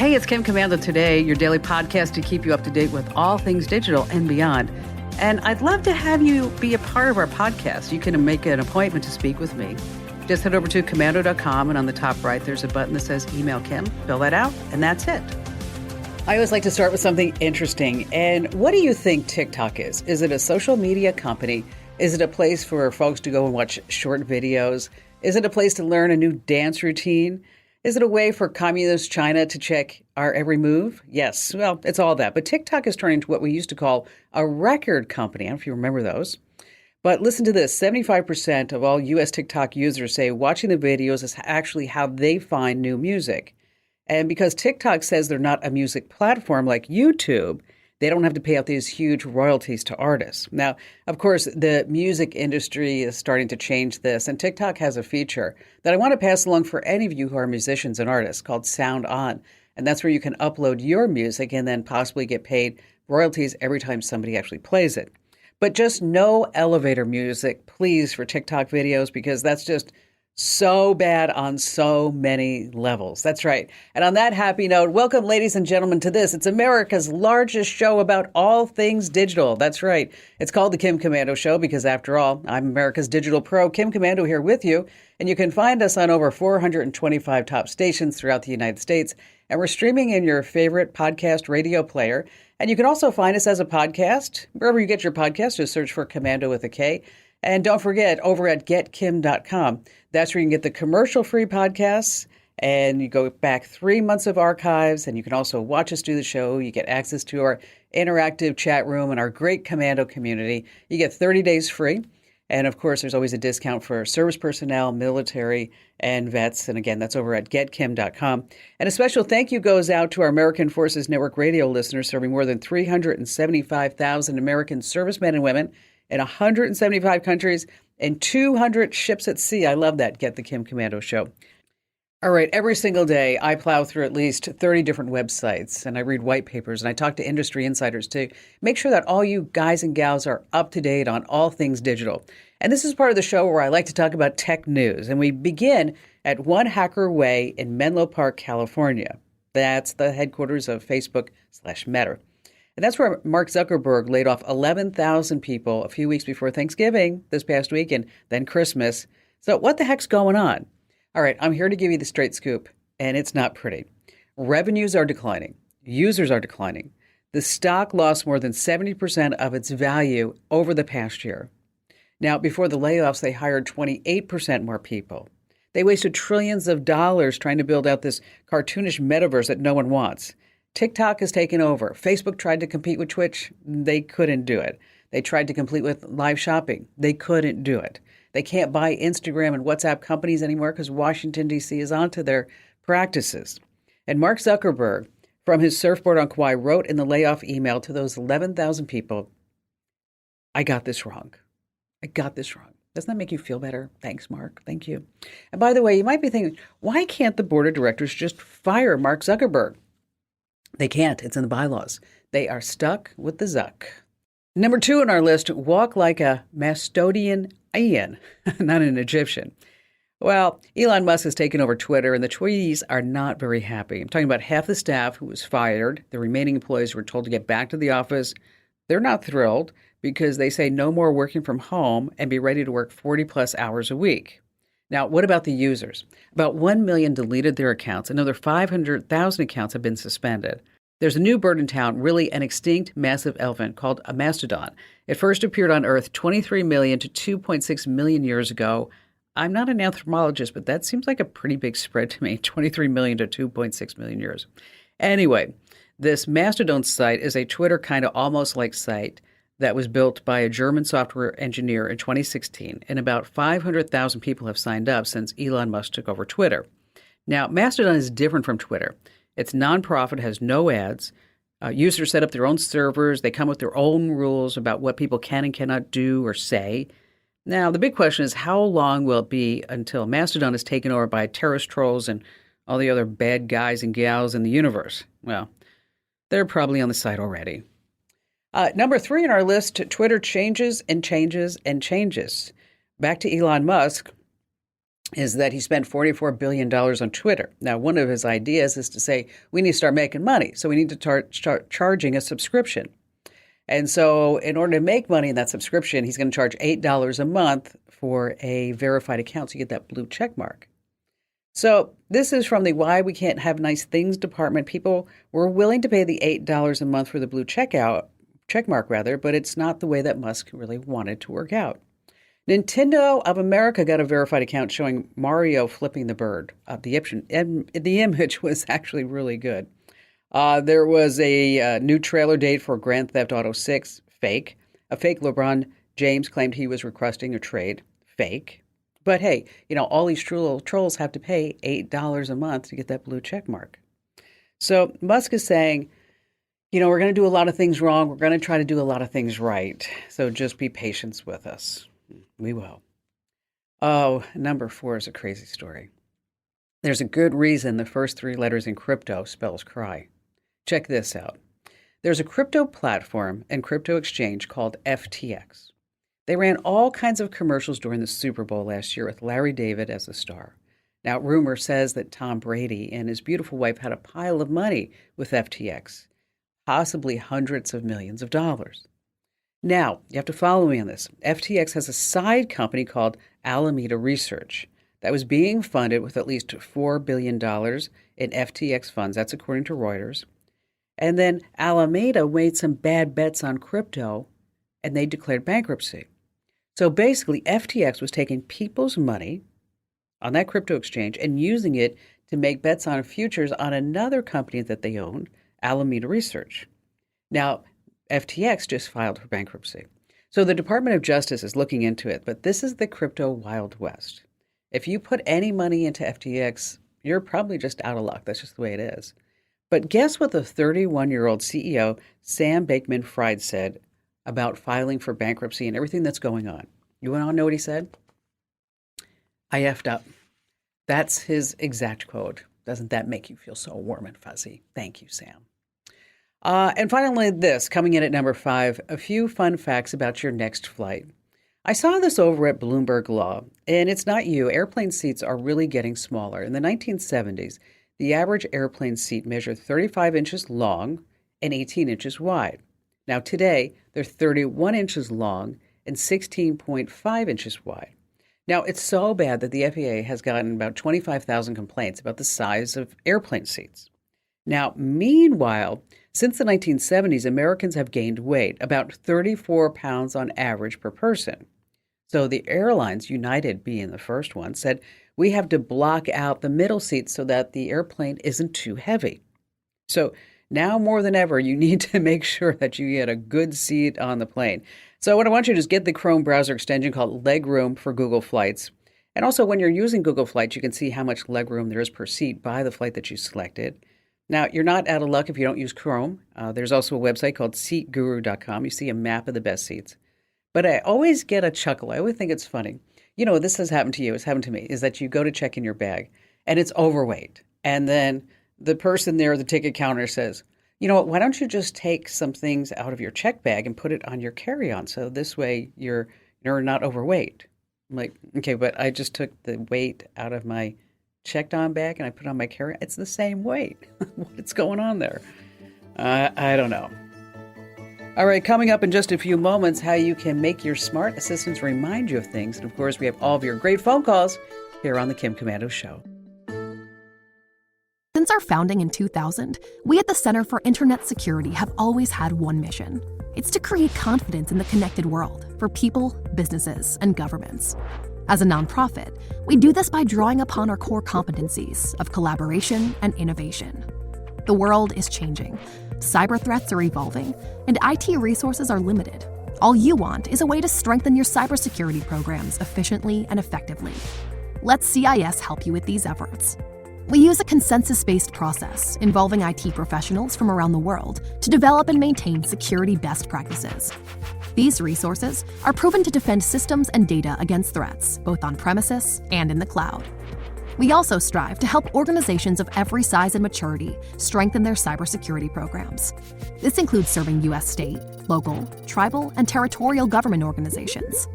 Hey, it's Kim Komando today, your daily podcast to keep you up to date with all things digital and beyond. And I'd love to have you be a part of our podcast. You can make an appointment to speak with me. Just head over to komando.com, and on the top right, there's a button that says Email Kim. Fill that out, and that's it. I always like to start with something interesting. And what do you think TikTok is? Is it a social media company? Is it a place for folks to go and watch short videos? Is it a place to learn a new dance routine? Is it a way for communist China to check our every move? Yes, well, it's all that. But TikTok is turning to what we used to call a record company. I don't know if you remember those. But listen to this. 75% of all U.S. TikTok users say watching the videos is actually how they find new music. And because TikTok says they're not a music platform like YouTube, they don't have to pay out these huge royalties to artists. Now, of course, the music industry is starting to change this, and TikTok has a feature that I want to pass along for any of you who are musicians and artists called Sound On. And that's where you can upload your music and then possibly get paid royalties every time somebody actually plays it. But just no elevator music, please, for TikTok videos, because that's just so bad on so many levels. That's right. And on that happy note, welcome, ladies and gentlemen, to this. It's America's largest show about all things digital. That's right. It's called The Kim Komando Show because, after all, I'm America's digital pro, Kim Komando, here with you. And you can find us on over 425 top stations throughout the United States. And we're streaming in your favorite podcast radio player. And you can also find us as a podcast. Wherever you get your podcast, just search for Komando with a K. And don't forget, over at getkim.com, that's where you can get the commercial-free podcasts, and you go back 3 months of archives, and you can also watch us do the show. You get access to our interactive chat room and our great Komando community. You get 30 days free. And, of course, there's always a discount for service personnel, military, and vets. And, again, that's over at getkim.com. And a special thank you goes out to our American Forces Network radio listeners serving more than 375,000 American servicemen and women in 175 countries and 200 ships at sea. I love that. Get the Kim Komando Show. All right. Every single day, I plow through at least 30 different websites, and I read white papers, and I talk to industry insiders to make sure that all you guys and gals are up to date on all things digital. And this is part of the show where I like to talk about tech news. And we begin at One Hacker Way in Menlo Park, California. That's the headquarters of Facebook/Meta. And that's where Mark Zuckerberg laid off 11,000 people a few weeks before Thanksgiving this past week and then Christmas. So what the heck's going on? All right, I'm here to give you the straight scoop, and it's not pretty. Revenues are declining. Users are declining. The stock lost more than 70% of its value over the past year. Now, before the layoffs, they hired 28% more people. They wasted trillions of dollars trying to build out this cartoonish metaverse that no one wants. TikTok has taken over. Facebook tried to compete with Twitch. They couldn't do it. They tried to compete with live shopping. They couldn't do it. They can't buy Instagram and WhatsApp companies anymore because Washington, D.C. is onto their practices. And Mark Zuckerberg, from his surfboard on Kauai, wrote in the layoff email to those 11,000 people, I got this wrong. I got this wrong. Doesn't that make you feel better? Thanks, Mark. Thank you. And by the way, you might be thinking, why can't the board of directors just fire Mark Zuckerberg? They can't. It's in the bylaws. They are stuck with the Zuck. Number 2 on our list, walk like a Macedonian, not an Egyptian. Well, Elon Musk has taken over Twitter, and the Tweeties are not very happy. I'm talking about half the staff who was fired. The remaining employees were told to get back to the office. They're not thrilled because they say no more working from home and be ready to work 40-plus hours a week. Now, what about the users? About 1 million deleted their accounts. Another 500,000 accounts have been suspended. There's a new bird in town, really an extinct massive elephant called a mastodon. It first appeared on Earth 23 million to 2.6 million years ago. I'm not an anthropologist, but that seems like a pretty big spread to me, 23 million to 2.6 million years. Anyway, this mastodon site is a Twitter kind of almost like site that was built by a German software engineer in 2016, and about 500,000 people have signed up since Elon Musk took over Twitter. Now, Mastodon is different from Twitter. It's nonprofit, has no ads. Users set up their own servers. They come with their own rules about what people can and cannot do or say. Now, the big question is, how long will it be until Mastodon is taken over by terrorist trolls and all the other bad guys and gals in the universe? Well, they're probably on the site already. Number 3 on our list, Twitter changes and changes and changes. Back to Elon Musk. is that he spent $44 billion on Twitter. Now, one of his ideas is to say, we need to start making money, so we need to start charging a subscription. And so in order to make money in that subscription, he's going to charge $8 a month for a verified account, so you get that blue check mark. So this is from the Why We Can't Have Nice Things department. People were willing to pay the $8 a month for the blue check mark, but it's not the way that Musk really wanted to work out. Nintendo of America got a verified account showing Mario flipping the bird. The image was actually really good. There was a new trailer date for Grand Theft Auto 6, fake. A fake LeBron James claimed he was requesting a trade, fake. But hey, all these trolls have to pay $8 a month to get that blue check mark. So Musk is saying, we're going to do a lot of things wrong. We're going to try to do a lot of things right. So just be patient with us. We will. Oh, number 4 is a crazy story. There's a good reason the first 3 letters in crypto spells cry. Check this out. There's a crypto platform and crypto exchange called FTX. They ran all kinds of commercials during the Super Bowl last year with Larry David as the star. Now, rumor says that Tom Brady and his beautiful wife had a pile of money with FTX, possibly hundreds of millions of dollars. Now, you have to follow me on this. FTX has a side company called Alameda Research that was being funded with at least $4 billion in FTX funds. That's according to Reuters. And then Alameda made some bad bets on crypto, and they declared bankruptcy. So basically, FTX was taking people's money on that crypto exchange and using it to make bets on futures on another company that they owned, Alameda Research. Now, FTX just filed for bankruptcy. So the Department of Justice is looking into it, but this is the crypto Wild West. If you put any money into FTX, you're probably just out of luck. That's just the way it is. But guess what the 31-year-old CEO, Sam Bankman-Fried, said about filing for bankruptcy and everything that's going on? You want to know what he said? I effed up. That's his exact quote. Doesn't that make you feel so warm and fuzzy? Thank you, Sam. And finally, this, coming in at number 5, a few fun facts about your next flight. I saw this over at Bloomberg Law, and it's not you. Airplane seats are really getting smaller. In the 1970s, the average airplane seat measured 35 inches long and 18 inches wide. Now today, they're 31 inches long and 16.5 inches wide. Now, it's so bad that the FAA has gotten about 25,000 complaints about the size of airplane seats. Now, meanwhile, since the 1970s, Americans have gained weight, about 34 pounds on average per person. So the airlines, United being the first one, said, we have to block out the middle seats so that the airplane isn't too heavy. So now more than ever, you need to make sure that you get a good seat on the plane. So what I want you to do is get the Chrome browser extension called Legroom for Google Flights. And also when you're using Google Flights, you can see how much legroom there is per seat by the flight that you selected. Now, you're not out of luck if you don't use Chrome. There's also a website called SeatGuru.com. You see a map of the best seats. But I always get a chuckle. I always think it's funny. This has happened to you. It's happened to me, is that you go to check in your bag and it's overweight. And then the person there at the ticket counter says, why don't you just take some things out of your check bag and put it on your carry-on? So this way you're not overweight. I'm like, okay, but I just took the weight out of my checked on bag and I put it on my carry-on. It's the same weight. What's going on there? I don't know. All right, coming up in just a few moments, how you can make your smart assistants remind you of things. And of course, we have all of your great phone calls here on the Kim Komando Show. Since our founding in 2000, we at the Center for Internet Security have always had one mission. It's to create confidence in the connected world for people, businesses, and governments. As a nonprofit, we do this by drawing upon our core competencies of collaboration and innovation. The world is changing, cyber threats are evolving, and IT resources are limited. All you want is a way to strengthen your cybersecurity programs efficiently and effectively. Let CIS help you with these efforts. We use a consensus-based process involving IT professionals from around the world to develop and maintain security best practices. These resources are proven to defend systems and data against threats, both on premises and in the cloud. We also strive to help organizations of every size and maturity strengthen their cybersecurity programs. This includes serving U.S. state, local, tribal, and territorial government organizations.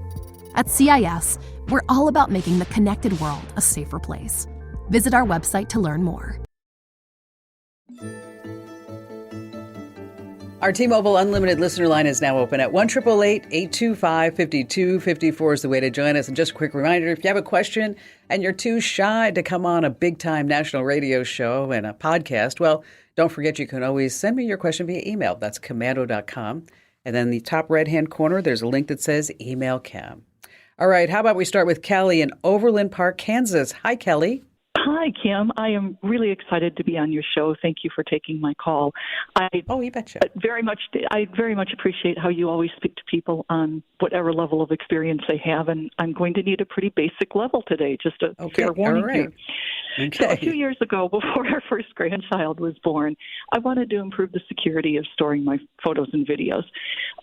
At CIS, we're all about making the connected world a safer place. Visit our website to learn more. Our T-Mobile Unlimited listener line is now open at 1-888-825-5254 is the way to join us. And just a quick reminder, if you have a question and you're too shy to come on a big-time national radio show and a podcast, well, don't forget you can always send me your question via email. That's komando.com. And then in the top right-hand corner, there's a link that says Email Cam. All right, how about we start with Kelly in Overland Park, Kansas. Hi, Kelly. Hi, Kim. I am really excited to be on your show. Thank you for taking my call. You betcha. I very much appreciate how you always speak to people on whatever level of experience they have, and I'm going to need a pretty basic level today, just a fair warning all right. here. Okay. So a few years ago, before our first grandchild was born, I wanted to improve the security of storing my photos and videos.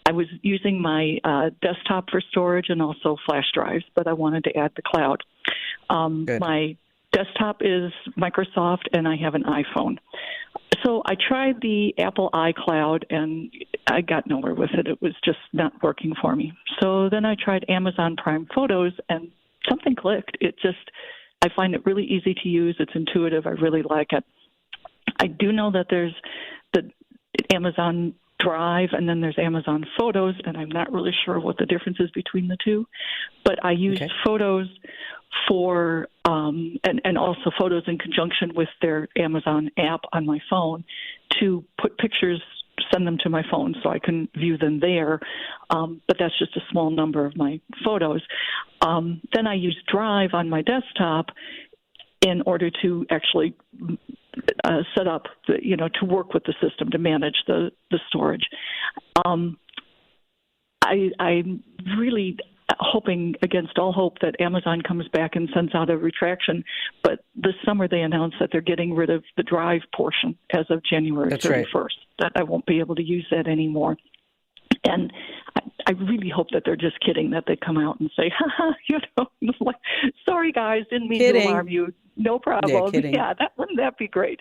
I was using my desktop for storage and also flash drives, but I wanted to add the cloud. My desktop is Microsoft, and I have an iPhone. So I tried the Apple iCloud, and I got nowhere with it. It was just not working for me. So then I tried Amazon Prime Photos, and something clicked. I find it really easy to use. It's intuitive. I really like it. I do know that there's the Amazon Drive, and then there's Amazon Photos, and I'm not really sure what the difference is between the two. But I used Photos for and also Photos in conjunction with their Amazon app on my phone to put pictures, send them to my phone so I can view them there. But that's just a small number of my photos. Then I used Drive on my desktop in order to actually set up, to work with the system to manage the storage. I'm really hoping against all hope that Amazon comes back and sends out a retraction. But this summer they announced that they're getting rid of the Drive portion as of January 31st, that I won't be able to use that anymore. And I really hope that they're just kidding, that they come out and say, sorry, guys, didn't mean to alarm you. No problem. Yeah, wouldn't that be great?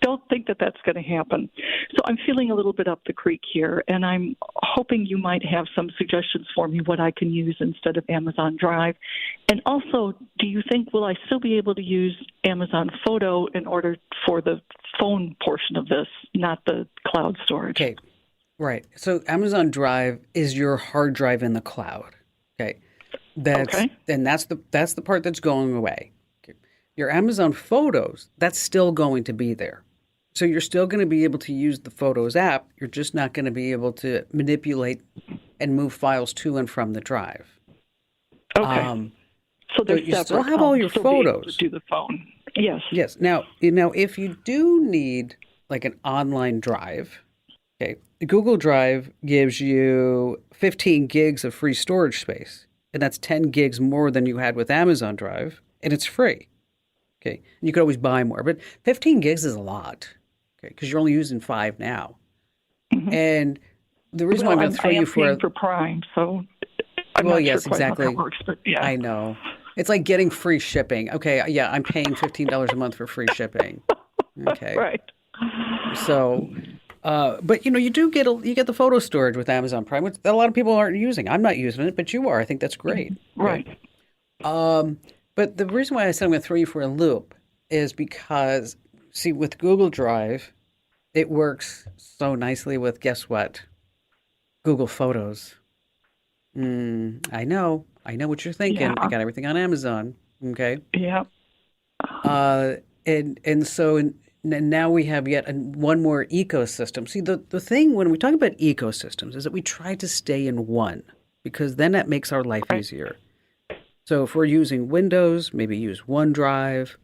Don't think that that's going to happen. So I'm feeling a little bit up the creek here, and I'm hoping you might have some suggestions for me what I can use instead of Amazon Drive. And also, do you think, will I still be able to use Amazon Photo in order for the phone portion of this, not the cloud storage? Okay. Right. So Amazon Drive is your hard drive in the cloud. Okay. And that's the part that's going away. Okay. Your Amazon Photos, that's still going to be there. So you're still going to be able to use the Photos app. You're just not going to be able to manipulate and move files to and from the drive. Okay. So you still have all your photos. Do the phone. Yes. Yes. Now, if you do need like an online drive, okay, Google Drive gives you 15 gigs of free storage space, and that's 10 gigs more than you had with Amazon Drive, and it's free. Okay, and you could always buy more, but 15 gigs is a lot, okay, because you're only using 5 now. Mm-hmm. And the reason why I'm going to throw you for Prime, so I'm well, not yes, sure exactly. How that works, but yeah, I know. It's like getting free shipping. Okay, yeah, I'm paying $15 a month for free shipping. Okay, right. So. But you get the photo storage with Amazon Prime, which a lot of people aren't using. I'm not using it, but you are. I think that's great. Right. But the reason why I said I'm going to throw you for a loop is because, see, with Google Drive, it works so nicely with, guess what? Google Photos. I know what you're thinking. Yeah. I got everything on Amazon. Okay. Yeah. And so now we have yet one more ecosystem. See, the thing when we talk about ecosystems is that we try to stay in one, because then that makes our life easier. So if we're using Windows, maybe use OneDrive.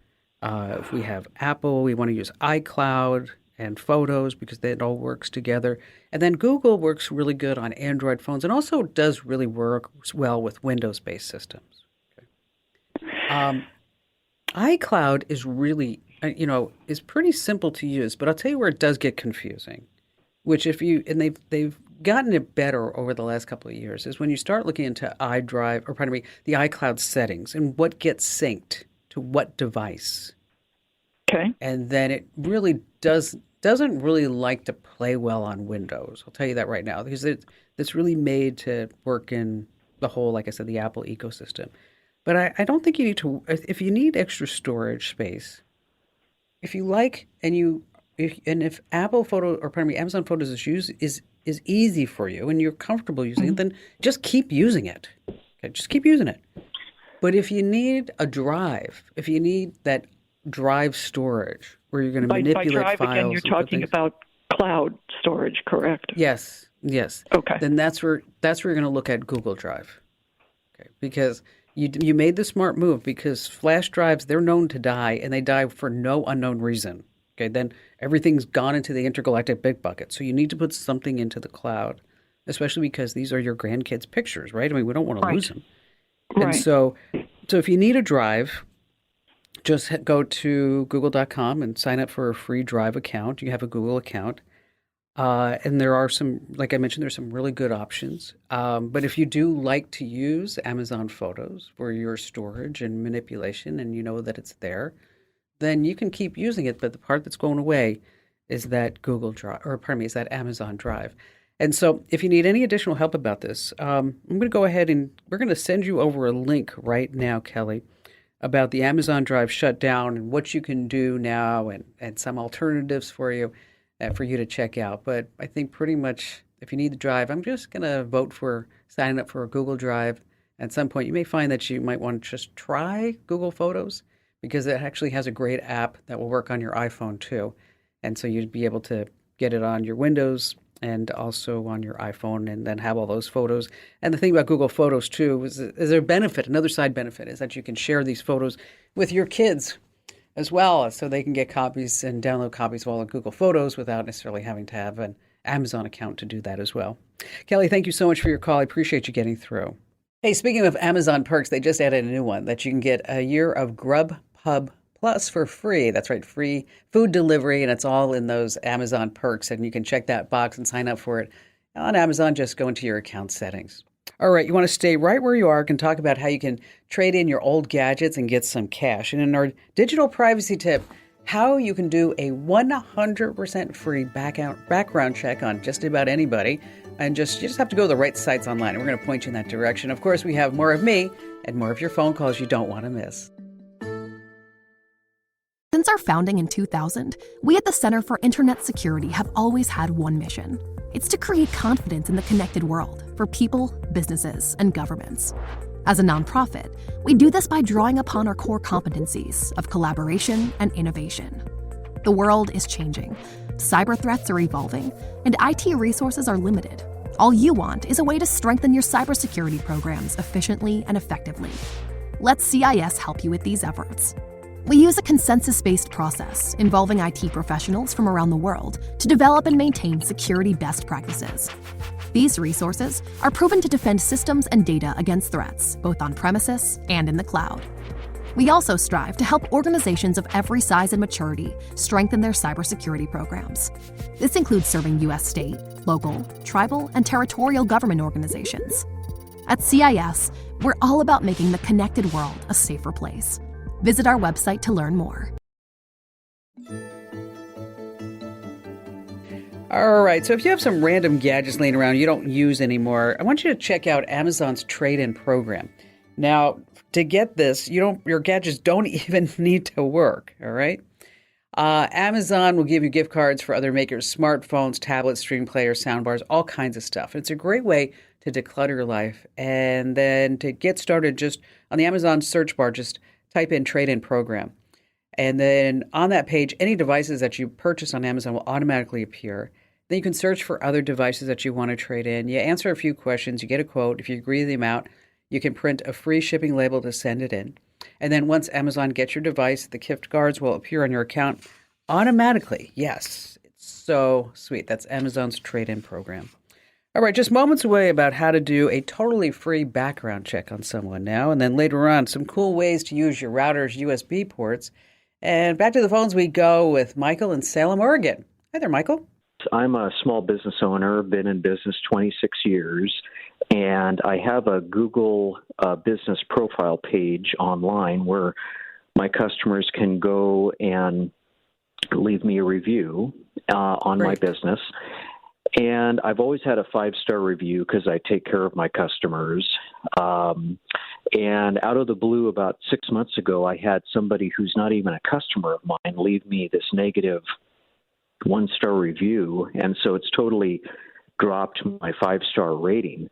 If we have Apple, we want to use iCloud and Photos because it all works together. And then Google works really good on Android phones and also does really work well with Windows-based systems. Okay. iCloud is really, is pretty simple to use, but I'll tell you where it does get confusing, which they've gotten it better over the last couple of years, is when you start looking into the iCloud settings and what gets synced to what device. Okay. And then it really doesn't really like to play well on Windows. I'll tell you that right now, because it's really made to work in the whole, like I said, the Apple ecosystem. But I don't think you need to, if you need extra storage space, if you like, if Apple Photo, or pardon me, Amazon Photos is easy for you and you're comfortable using it, then just keep using it. Okay, just keep using it. But if you need a drive, if you need that drive storage where you're going to manipulate by drive, files, again, you're talking about cloud storage, correct? Yes, yes. Okay. Then that's where you're going to look at Google Drive. Okay, because you made the smart move, because flash drives, they're known to die, and they die for no unknown reason. Okay, then everything's gone into the intergalactic big bucket. So you need to put something into the cloud, especially because these are your grandkids' pictures, right? I mean, we don't want to lose them. And Right. so if you need a drive, just go to google.com and sign up for a free Drive account. You have a Google account. And there are some, like I mentioned, there's some really good options. But if you do like to use Amazon Photos for your storage and manipulation, and you know that it's there, then you can keep using it. But the part that's going away is that Google Drive, or pardon me, is that Amazon Drive. And so if you need any additional help about this, I'm going to go ahead and we're going to send you over a link right now, Kelly, about the Amazon Drive shutdown and what you can do now, and some alternatives for you to check out. But I think pretty much if you need the drive, I'm just going to vote for signing up for a Google Drive. At some point, you may find that you might want to just try Google Photos, because it actually has a great app that will work on your iPhone too. And so you'd be able to get it on your Windows and also on your iPhone, and then have all those photos. And the thing about Google Photos too is there a benefit, another side benefit, is that you can share these photos with your kids as well, so they can get copies and download copies of all the Google Photos without necessarily having to have an Amazon account to do that as well. Kelly, thank you so much for your call. I appreciate you getting through. Hey, speaking of Amazon perks, they just added a new one that you can get a year of Grubhub Plus for free. That's right, free food delivery, and it's all in those Amazon perks, and you can check that box and sign up for it on Amazon. Just go into your account settings. All right, you want to stay right where you are. Can talk about how you can trade in your old gadgets and get some cash. And in our digital privacy tip, how you can do a 100% free background check on just about anybody. And you just have to go to the right sites online, and we're going to point you in that direction. Of course, we have more of me and more of your phone calls you don't want to miss. Since our founding in 2000, we at the Center for Internet Security have always had one mission. It's to create confidence in the connected world for people, businesses, and governments. As a nonprofit, we do this by drawing upon our core competencies of collaboration and innovation. The world is changing, cyber threats are evolving, and IT resources are limited. All you want is a way to strengthen your cybersecurity programs efficiently and effectively. Let CIS help you with these efforts. We use a consensus-based process involving IT professionals from around the world to develop and maintain security best practices. These resources are proven to defend systems and data against threats, both on premises and in the cloud. We also strive to help organizations of every size and maturity strengthen their cybersecurity programs. This includes serving U.S. state, local, tribal, and territorial government organizations. At CIS, we're all about making the connected world a safer place. Visit our website to learn more. All right, so if you have some random gadgets laying around you don't use anymore, I want you to check out Amazon's trade-in program. Now, to get this, your gadgets don't even need to work, all right? Amazon will give you gift cards for other makers, smartphones, tablets, stream players, soundbars, all kinds of stuff. It's a great way to declutter your life. And then to get started, just on the Amazon search bar, just type in trade-in program. And then on that page, any devices that you purchase on Amazon will automatically appear. Then you can search for other devices that you want to trade in. You answer a few questions, you get a quote. If you agree with the amount, you can print a free shipping label to send it in. And then once Amazon gets your device, the gift cards will appear on your account automatically. Yes, it's so sweet. That's Amazon's trade-in program. All right, just moments away about how to do a totally free background check on someone now. And then later on, some cool ways to use your router's USB ports. And back to the phones we go with Michael in Salem, Oregon. Hi there, Michael. I'm a small business owner, been in business 26 years, and I have a Google business profile page online where my customers can go and leave me a review on my business. And I've always had a 5-star review because I take care of my customers. And out of the blue, about 6 months ago, I had somebody who's not even a customer of mine leave me this negative 1-star review. And so it's totally dropped my 5-star rating.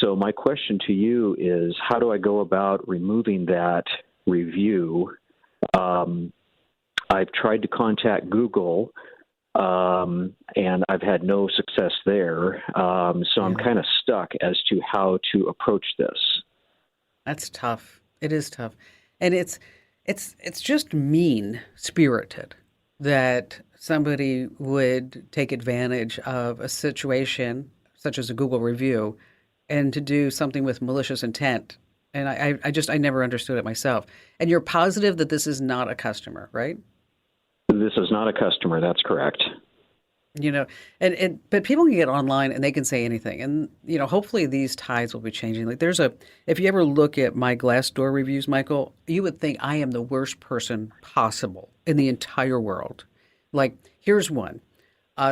So my question to you is, how do I go about removing that review? I've tried to contact Google, and I've had no success there. So I'm kind of stuck as to how to approach this. That's tough. It is tough. And it's just mean-spirited that somebody would take advantage of a situation such as a Google review and to do something with malicious intent. And I never understood it myself. And you're positive that this is not a customer, right? This is not a customer. That's correct. You know, but people can get online and they can say anything. And, you know, hopefully these tides will be changing. Like if you ever look at my Glassdoor reviews, Michael, you would think I am the worst person possible in the entire world. Like, here's one.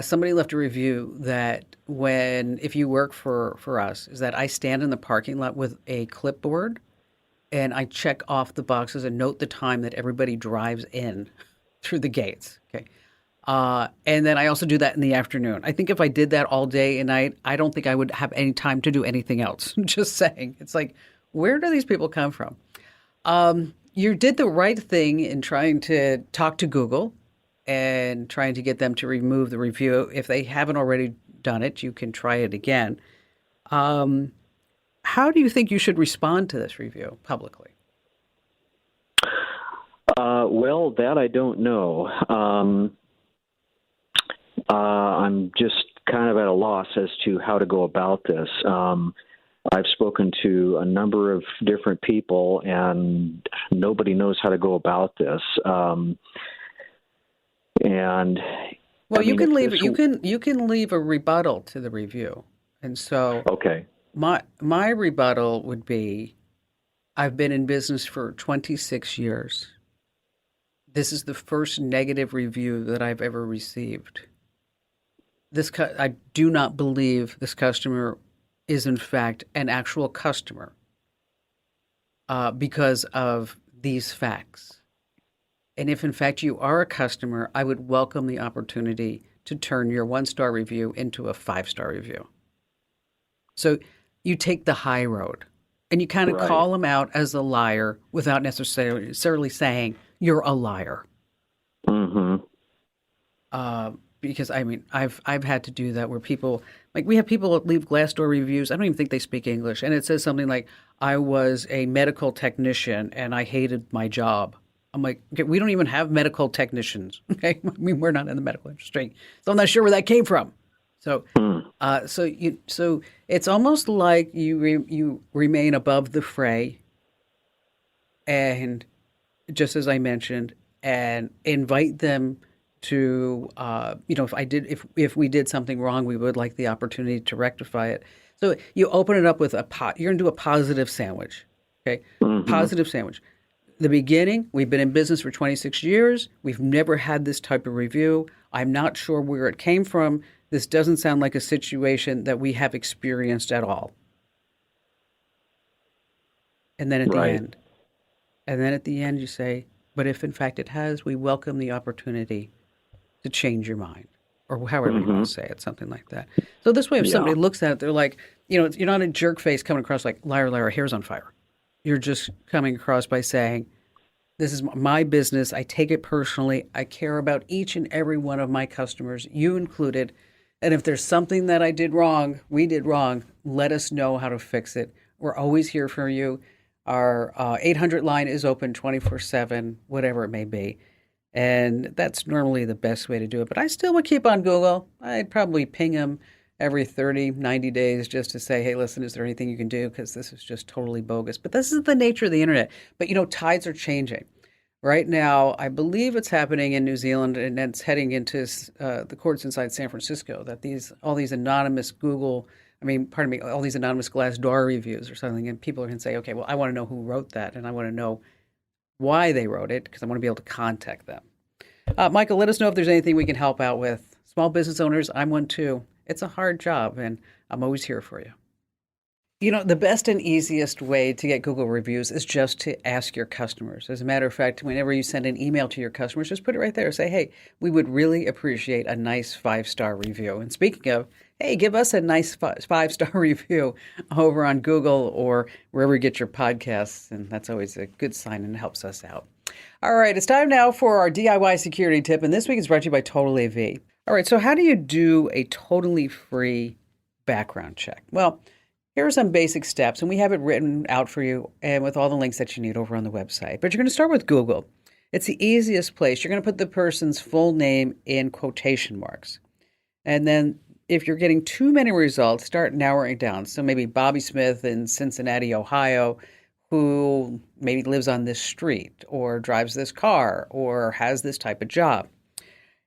Somebody left a review that if you work for us, is that I stand in the parking lot with a clipboard and I check off the boxes and note the time that everybody drives in through the gates. Okay. And then I also do that in the afternoon. I think if I did that all day and night, I don't think I would have any time to do anything else. Just saying. It's like, where do these people come from? You did the right thing in trying to talk to Google and trying to get them to remove the review. If they haven't already done it, you can try it again. How do you think you should respond to this review publicly? Well, that I don't know. I'm just kind of at a loss as to how to go about this. I've spoken to a number of different people, and nobody knows how to go about this. You can leave a rebuttal to the review, and so okay. My rebuttal would be, I've been in business for 26 years. This is the first negative review that I've ever received. I do not believe this customer is in fact an actual customer because of these facts. And if in fact you are a customer, I would welcome the opportunity to turn your 1-star review into a 5-star review. So you take the high road and you kind of call them out as a liar without necessarily saying you're a liar. Mm-hmm. Because I mean, I've had to do that where people, like, we have people that leave Glassdoor reviews. I don't even think they speak English, and it says something like, "I was a medical technician and I hated my job." I'm like, okay, we don't even have medical technicians. Okay, I mean, we're not in the medical industry, so I'm not sure where that came from. So, so it's almost like you remain above the fray, and just as I mentioned, and invite them to, if we did something wrong, we would like the opportunity to rectify it. So you open it up with you're going to do a positive sandwich, okay? Mm-hmm. Positive sandwich. The beginning, we've been in business for 26 years. We've never had this type of review. I'm not sure where it came from. This doesn't sound like a situation that we have experienced at all. And then at the end, you say, but if in fact it has, we welcome the opportunity to change your mind, or however you want to say it, something like that. So this way, if somebody looks at it, they're like, you're not a jerk face coming across like, liar, liar, hair's on fire. You're just coming across by saying, this is my business. I take it personally. I care about each and every one of my customers, you included. And if there's something that we did wrong, let us know how to fix it. We're always here for you. Our 800 line is open 24/7, whatever it may be. And that's normally the best way to do it. But I still would keep on Google. I'd probably ping them every 30, 90 days just to say, hey, listen, is there anything you can do? Because this is just totally bogus. But this is the nature of the internet. But, tides are changing. Right now, I believe it's happening in New Zealand, and it's heading into the courts inside San Francisco, that all these anonymous all these anonymous Glassdoor reviews or something, and people are going to say, okay, well, I want to know who wrote that, and I want to know why they wrote it, because I want to be able to contact them. Michael, let us know if there's anything we can help out with. Small business owners, I'm one too. It's a hard job, and I'm always here for you. You know, the best and easiest way to get Google reviews is just to ask your customers. As a matter of fact, whenever you send an email to your customers, just put it right there. Say, hey, we would really appreciate a nice 5-star review. And speaking of, hey, give us a nice 5-star review over on Google or wherever you get your podcasts. And that's always a good sign and helps us out. All right, it's time now for our DIY security tip. And this week is brought to you by Total AV. All right, so how do you do a totally free background check? Well, here are some basic steps, and we have it written out for you and with all the links that you need over on the website. But you're going to start with Google. It's the easiest place. You're going to put the person's full name in quotation marks. And then if you're getting too many results, start narrowing it down. So maybe Bobby Smith in Cincinnati, Ohio, who maybe lives on this street or drives this car or has this type of job.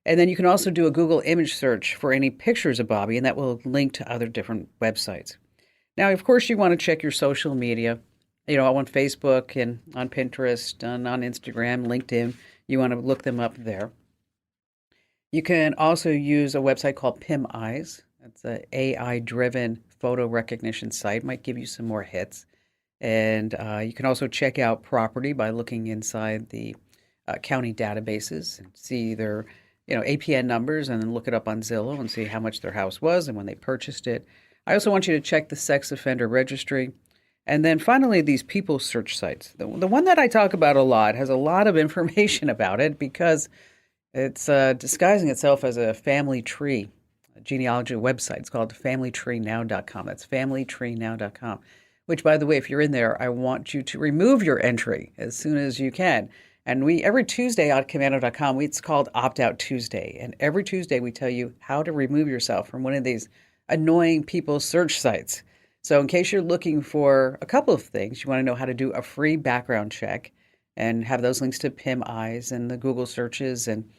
And then you can also do a Google image search for any pictures of Bobby, and that will link to other different websites. Now, of course, you want to check your social media, on Facebook and on Pinterest and on Instagram, LinkedIn. You want to look them up there. You can also use a website called PimEyes. That's an AI-driven photo recognition site. Might give you some more hits. And you can also check out property by looking inside the county databases and see their APN numbers, and then look it up on Zillow and see how much their house was and when they purchased it. I also want you to check the sex offender registry. And then finally, these people search sites. The one that I talk about a lot has a lot of information about it because it's disguising itself as a family tree genealogy website. It's called familytreenow.com. That's familytreenow.com, which, by the way, if you're in there, I want you to remove your entry as soon as you can. And every Tuesday on Komando.com, it's called Opt Out Tuesday. And every Tuesday we tell you how to remove yourself from one of these annoying people search sites. So in case you're looking for a couple of things, you want to know how to do a free background check and have those links to PimEyes and the Google searches and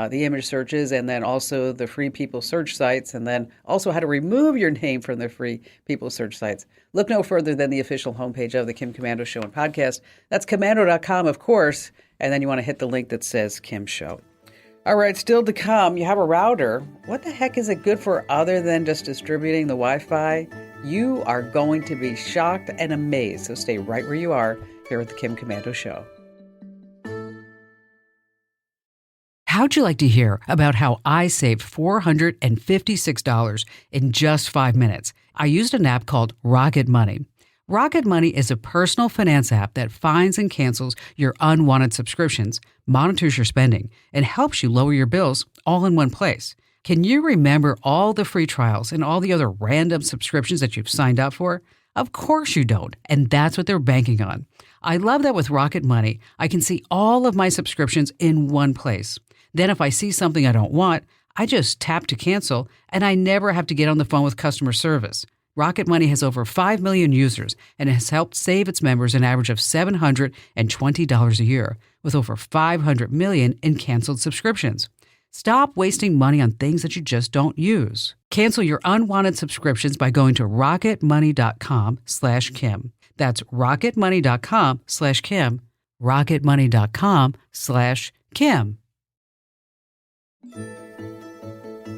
the image searches, and then also the free people search sites, and then also how to remove your name from the free people search sites. Look no further than the official homepage of the Kim Komando Show and podcast. That's Komando.com, of course, and then you want to hit the link that says Kim Show. All right, still to come, you have a router. What the heck is it good for other than just distributing the Wi-Fi? You are going to be shocked and amazed, so stay right where you are here at the Kim Komando Show. How'd you like to hear about how I saved $456 in just 5 minutes? I used an app called Rocket Money. Rocket Money is a personal finance app that finds and cancels your unwanted subscriptions, monitors your spending, and helps you lower your bills all in one place. Can you remember all the free trials and all the other random subscriptions that you've signed up for? Of course you don't, and that's what they're banking on. I love that with Rocket Money, I can see all of my subscriptions in one place. Then if I see something I don't want, I just tap to cancel, and I never have to get on the phone with customer service. Rocket Money has over 5 million users and has helped save its members an average of $720 a year, with over 500 million in canceled subscriptions. Stop wasting money on things that you just don't use. Cancel your unwanted subscriptions by going to rocketmoney.com/Kim. That's rocketmoney.com/Kim. rocketmoney.com/Kim.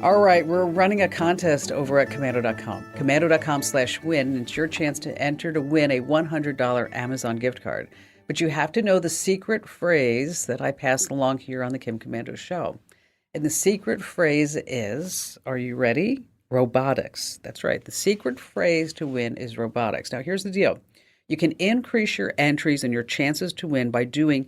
All right, we're running a contest over at Komando.com. Komando.com/win. It's your chance to enter to win a $100 Amazon gift card. But you have to know the secret phrase that I passed along here on the Kim Komando Show. And the secret phrase is, are you ready? Robotics. That's right. The secret phrase to win is robotics. Now, here's the deal. You can increase your entries and your chances to win by doing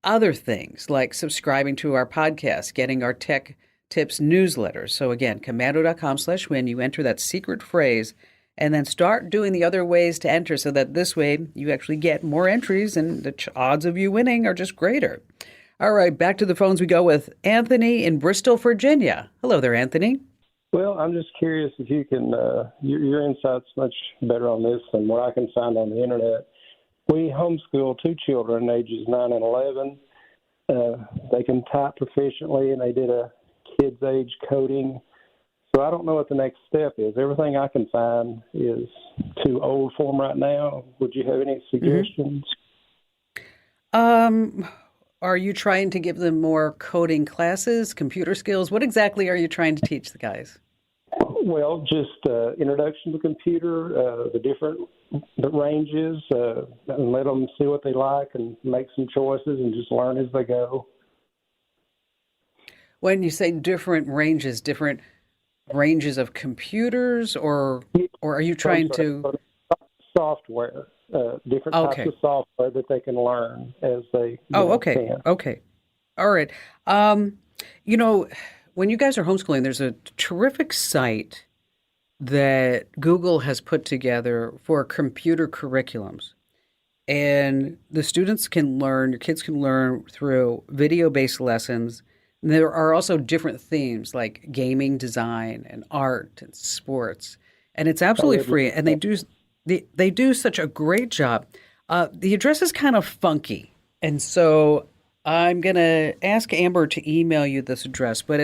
other things like subscribing to our podcast, getting our tech tips newsletters. So again, Komando.com/win, you enter that secret phrase and then start doing the other ways to enter so that this way you actually get more entries and the odds of you winning are just greater. All right, back to the phones we go with Anthony in Bristol, Virginia. Hello there, Anthony. Well, I'm just curious if you can, your insight's much better on this than what I can find on the internet. We homeschool 2 children, ages 9 and 11. They can type proficiently, and they did a kids' age coding. So I don't know what the next step is. Everything I can find is too old for them right now. Would you have any suggestions? Are you trying to give them more coding classes, computer skills? What exactly are you trying to teach the guys? Well, just introduction to the computer, the ranges, and let them see what they like and make some choices and just learn as they go. When you say different ranges of computers, or are you trying to? Software, different types of software that they can learn as they can. Okay. All right. When you guys are homeschooling, there's a terrific site that Google has put together for computer curriculums. And the students can learn, your kids can learn through video-based lessons. And there are also different themes like gaming design and art and sports. And it's absolutely free. And they do such a great job. The address is kind of funky. And so I'm going to ask Amber to email you this address. But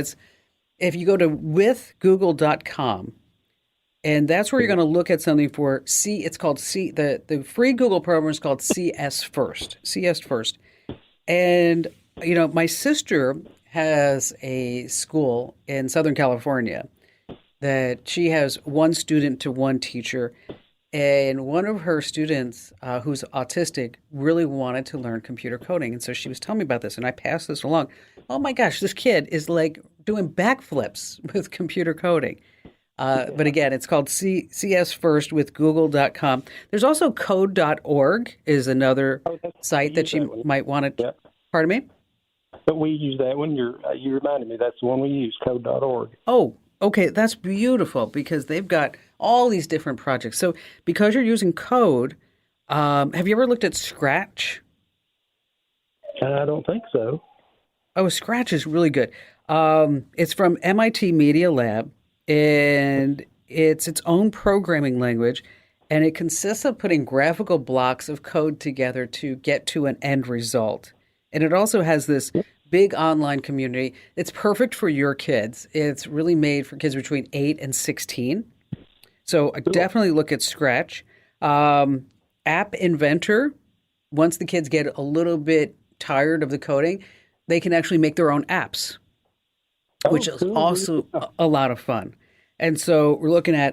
if you go to withgoogle.com, and that's where you're going to look at something for it's called the free Google program is called CS First. And, my sister has a school in Southern California that she has one student to one teacher. And one of her students who's autistic really wanted to learn computer coding. And so she was telling me about this, and I passed this along. Oh my gosh, this kid is like doing backflips with computer coding. But again, it's called CS First with Google.com. There's also code.org is another site that you might want to. Yep. Pardon me? But we use that one. You reminded me. That's the one we use, code.org. Oh, okay. That's beautiful because they've got all these different projects. So because you're using code, have you ever looked at Scratch? I don't think so. Oh, Scratch is really good. It's from MIT Media Lab. And it's its own programming language, and it consists of putting graphical blocks of code together to get to an end result. And it also has this big online community. It's perfect for your kids. It's really made for kids between 8 and 16. So definitely look at Scratch. App Inventor, once the kids get a little bit tired of the coding, they can actually make their own apps, which is also a lot of fun. And so we're going to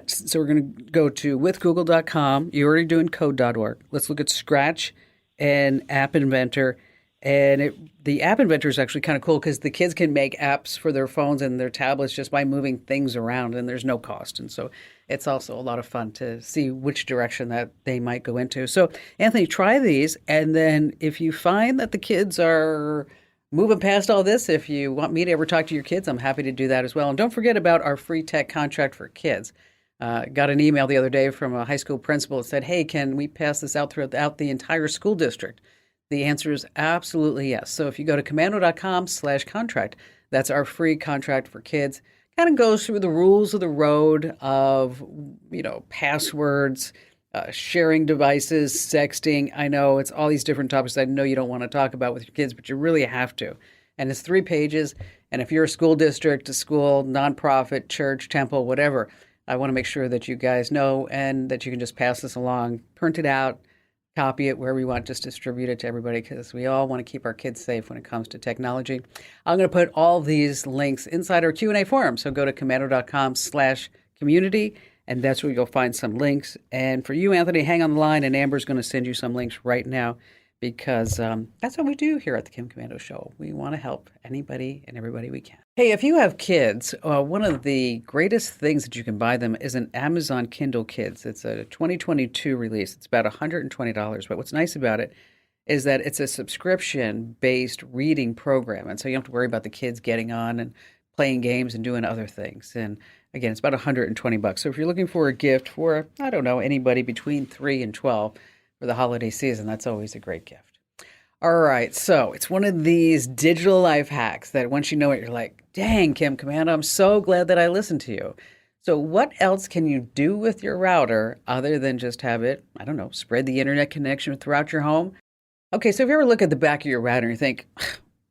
go to withgoogle.com. You're already doing code.org. Let's look at Scratch and App Inventor. And the App Inventor is actually kind of cool because the kids can make apps for their phones and their tablets just by moving things around, and there's no cost. And so it's also a lot of fun to see which direction that they might go into. So, Anthony, try these. And then if you find that the kids are moving past all this, if you want me to ever talk to your kids, I'm happy to do that as well. And don't forget about our free tech contract for kids. Got an email the other day from a high school principal that said, hey, can we pass this out throughout the entire school district? The answer is absolutely yes. So if you go to komando.com/contract, that's our free contract for kids. Kind of goes through the rules of the road of, passwords, sharing devices, sexting. I know it's all these different topics I know you don't want to talk about with your kids, but you really have to. And it's 3 pages. And if you're a school district, a school, nonprofit, church, temple, whatever, I want to make sure that you guys know and that you can just pass this along, print it out, copy it wherever you want, just distribute it to everybody because we all want to keep our kids safe when it comes to technology. I'm going to put all these links inside our Q&A forum. So go to komando.com/community. And that's where you'll find some links. And for you, Anthony, hang on the line, and Amber's going to send you some links right now because that's what we do here at the Kim Komando Show. We want to help anybody and everybody we can. Hey, if you have kids, one of the greatest things that you can buy them is an Amazon Kindle Kids. It's a 2022 release. It's about $120. But what's nice about it is that it's a subscription-based reading program. And so you don't have to worry about the kids getting on and playing games and doing other things. And again, it's about $120. So if you're looking for a gift for, anybody between 3 and 12 for the holiday season, that's always a great gift. All right. So it's one of these digital life hacks that once you know it, you're like, dang, Kim Komando, I'm so glad that I listened to you. So what else can you do with your router other than just have it, spread the internet connection throughout your home? Okay. So if you ever look at the back of your router and you think,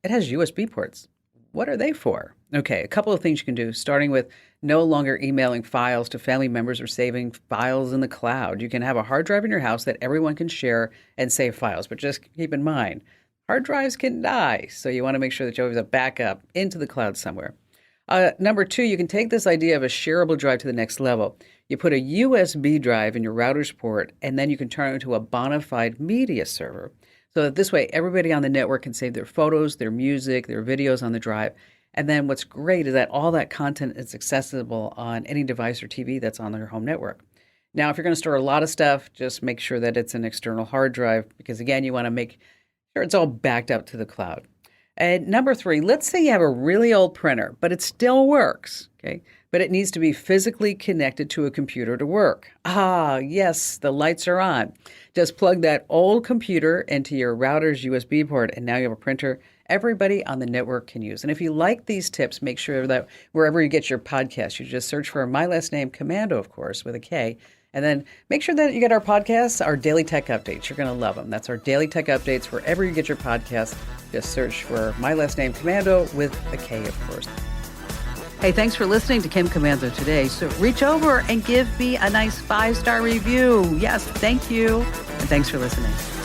it has USB ports. What are they for? Okay, a couple of things you can do, starting with no longer emailing files to family members or saving files in the cloud. You can have a hard drive in your house that everyone can share and save files, but just keep in mind, hard drives can die, so you want to make sure that you always have a backup into the cloud somewhere. Number 2, you can take this idea of a shareable drive to the next level. You put a USB drive in your router's port, and then you can turn it into a bona fide media server. So that this way, everybody on the network can save their photos, their music, their videos on the drive. And then what's great is that all that content is accessible on any device or TV that's on their home network. Now, if you're going to store a lot of stuff, just make sure that it's an external hard drive because, again, you want to make sure it's all backed up to the cloud. And number 3, let's say you have a really old printer, but it still works, okay? But it needs to be physically connected to a computer to work. Ah, yes, the lights are on. Just plug that old computer into your router's USB port, and now you have a printer everybody on the network can use. And if you like these tips, make sure that wherever you get your podcast, you just search for my last name, Komando, of course, with a K. And then make sure that you get our podcasts, our Daily Tech Updates. You're going to love them. That's our Daily Tech Updates. Wherever you get your podcast, just search for my last name, Komando, with a K, of course. Hey, thanks for listening to Kim Komando today. So reach over and give me a nice 5-star review. Yes, thank you. And thanks for listening.